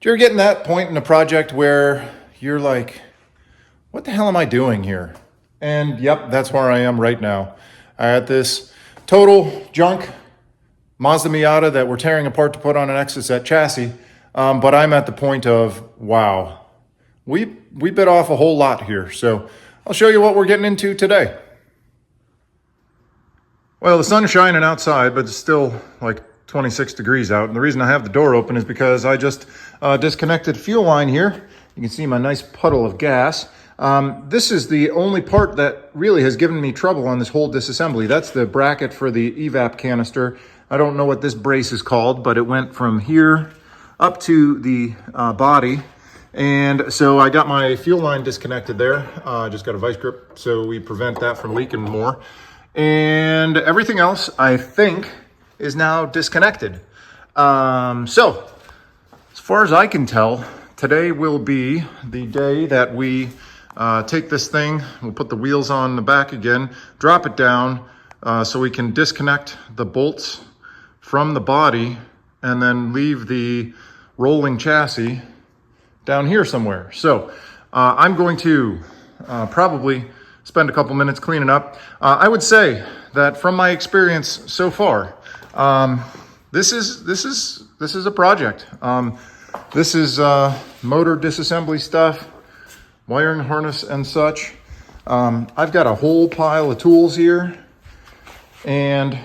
Do you ever get in that point in a project where you're like, what the hell am I doing here? And yep, that's where I am right now. I had this total junk Mazda Miata that we're tearing apart to put on an Exocet chassis. But I'm at the point of, wow, we bit off a whole lot here. So I'll show you what we're getting into today. Well, the sun's shining outside, but it's still like 26 degrees out. And the reason I have the door open is because I just disconnected fuel line here. You can see my nice puddle of gas. This is the only part that really has given me trouble on this whole disassembly. That's the bracket for the evap canister. I don't know what this brace is called, but it went from here up to the body. And so I got my fuel line disconnected there. I just got a vice grip so we prevent that from leaking more. And everything else, I think, is now disconnected. So, as far as I can tell, today will be the day that we take this thing, we'll put the wheels on the back again, drop it down so we can disconnect the bolts from the body and then leave the rolling chassis down here somewhere. So, I'm going to probably spend a couple minutes cleaning up. I would say that from my experience so far, this is a project. This is motor disassembly stuff, wiring harness and such. I've got a whole pile of tools here, and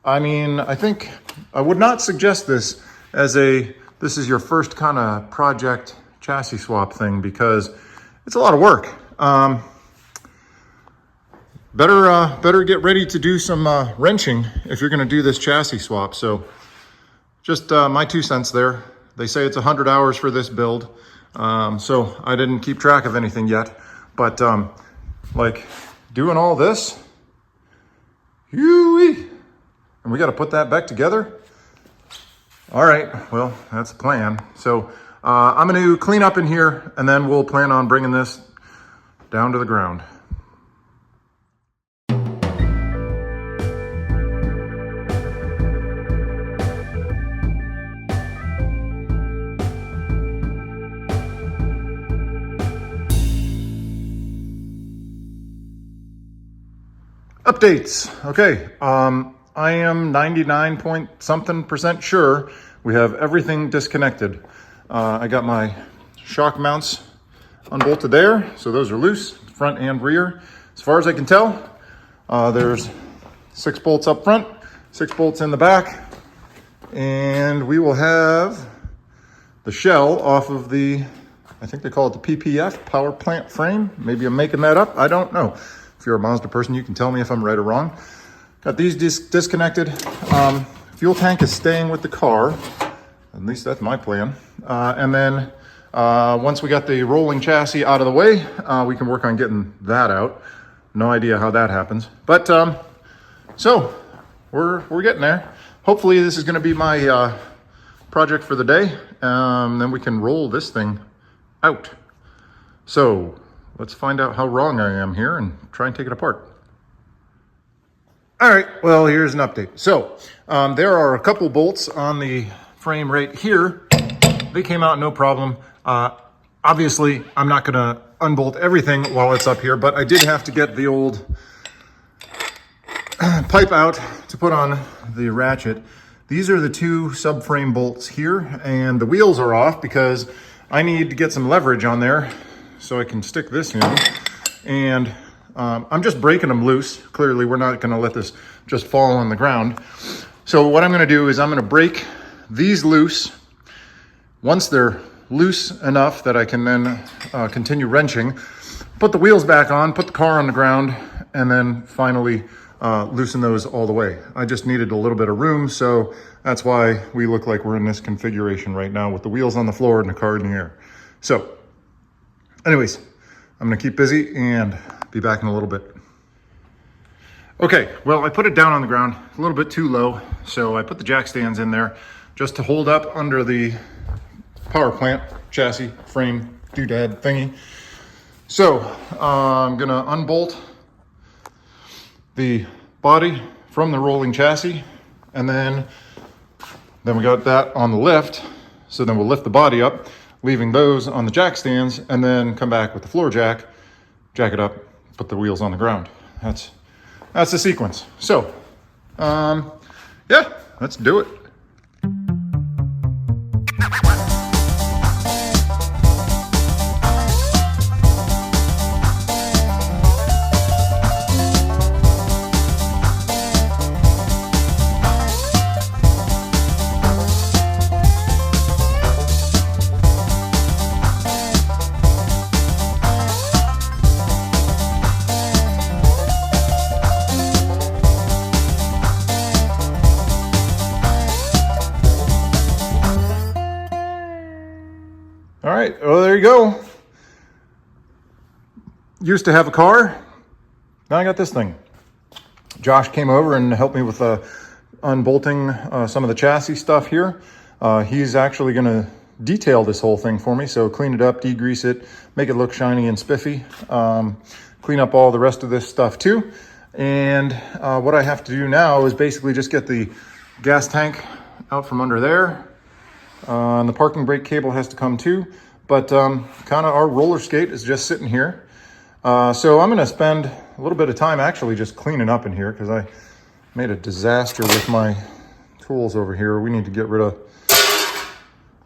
I mean, I think I would not suggest this as this is your first kind of project chassis swap thing, because it's a lot of work. Better get ready to do some wrenching if you're going to do this chassis swap. So just my 2 cents there. They say it's 100 hours for this build. So I didn't keep track of anything yet, but like doing all this, and we got to put that back together. All right, well, that's the plan. So I'm going to clean up in here, and then we'll plan on bringing this down to the ground. Updates. Okay, I am 99 point something % sure we have everything disconnected. I got my shock mounts unbolted there, so those are loose, front and rear. As far as I can tell, there's 6 bolts up front, 6 bolts in the back, and we will have the shell off of the, I think they call it the PPF, power plant frame. Maybe I'm making that up, I don't know. If you're a Mazda person, you can tell me if I'm right or wrong. Got these disconnected. Fuel tank is staying with the car. At least that's my plan. And then once we got the rolling chassis out of the way, we can work on getting that out. No idea how that happens. But so we're getting there. Hopefully this is going to be my project for the day. Then we can roll this thing out. So let's find out how wrong I am here and try and take it apart. All right, well, here's an update. So there are a couple bolts on the frame right here. They came out no problem. Obviously, I'm not gonna unbolt everything while it's up here, but I did have to get the old pipe out to put on the ratchet. These are the 2 subframe bolts here, and the wheels are off because I need to get some leverage on there so I can stick this in. And I'm just breaking them loose. Clearly, we're not gonna let this just fall on the ground. So what I'm gonna do is I'm gonna break these loose. Once they're loose enough that I can then continue wrenching, put the wheels back on, put the car on the ground, and then finally loosen those all the way. I just needed a little bit of room, so that's why we look like we're in this configuration right now with the wheels on the floor and the car in the air. So anyways, I'm gonna keep busy and be back in a little bit. Okay, well, I put it down on the ground a little bit too low, so I put the jack stands in there just to hold up under the power plant chassis frame doodad thingy. So I'm gonna unbolt the body from the rolling chassis, and then we got that on the lift, so then we'll lift the body up. leaving those on the jack stands, and then come back with the floor jack it up, put the wheels on the ground. That's the sequence. So, yeah, let's do it. All right, well, there you go. Used to have a car, now I got this thing. Josh came over and helped me with unbolting some of the chassis stuff here. He's actually gonna detail this whole thing for me, so clean it up, degrease it, make it look shiny and spiffy. Clean up all the rest of this stuff too. And what I have to do now is basically just get the gas tank out from under there. And the parking brake cable has to come too, but kind of our roller skate is just sitting here. So I'm going to spend a little bit of time actually just cleaning up in here because I made a disaster with my tools over here. We need to get rid of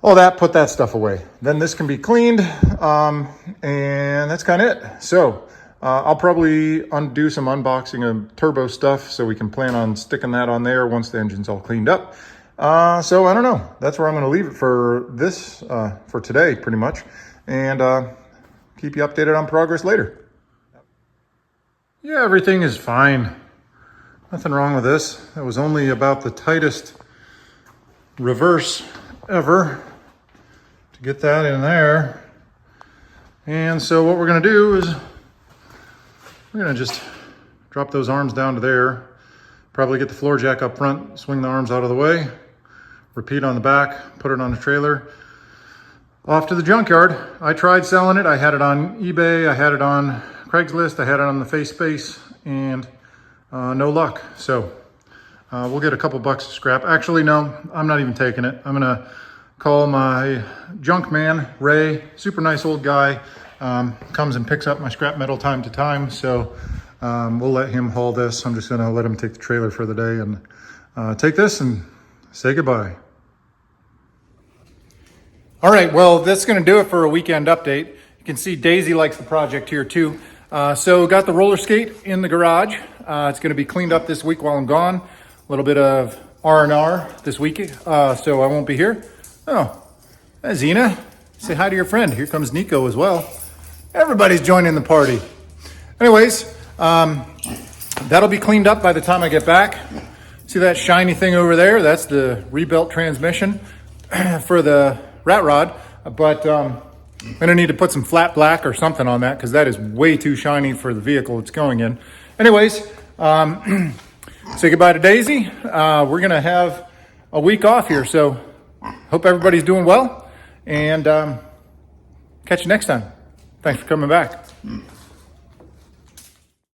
all that, put that stuff away. Then this can be cleaned, and that's kind of it. So I'll probably undo some unboxing of turbo stuff so we can plan on sticking that on there once the engine's all cleaned up. So I don't know. That's where I'm going to leave it for this, for today, pretty much. And keep you updated on progress later. Yeah, everything is fine. Nothing wrong with this. That was only about the tightest reverse ever to get that in there. And so what we're going to do is we're going to just drop those arms down to there. Probably get the floor jack up front, swing the arms out of the way. Repeat on the back, put it on a trailer, off to the junkyard. I tried selling it. I had it on eBay, I had it on Craigslist, I had it on the FaceSpace, and no luck. So we'll get a couple bucks of scrap. Actually, no, I'm not even taking it. I'm gonna call my junk man, Ray, super nice old guy, comes and picks up my scrap metal time to time. So we'll let him haul this. I'm just gonna let him take the trailer for the day and take this and say goodbye. All right, well, that's gonna do it for a weekend update. You can see Daisy likes the project here too. So got the roller skate in the garage. It's gonna be cleaned up this week while I'm gone. A little bit of R&R this week, so I won't be here. Oh, hi, Zena. Say hi to your friend. Here comes Nico as well. Everybody's joining the party. Anyways, that'll be cleaned up by the time I get back. See that shiny thing over there? That's the rebuilt transmission for the rat rod. But I'm gonna need to put some flat black or something on that because that is way too shiny for the vehicle it's going in. Anyways, say goodbye to Daisy. We're gonna have a week off here, so hope everybody's doing well, and catch you next time. Thanks for coming back.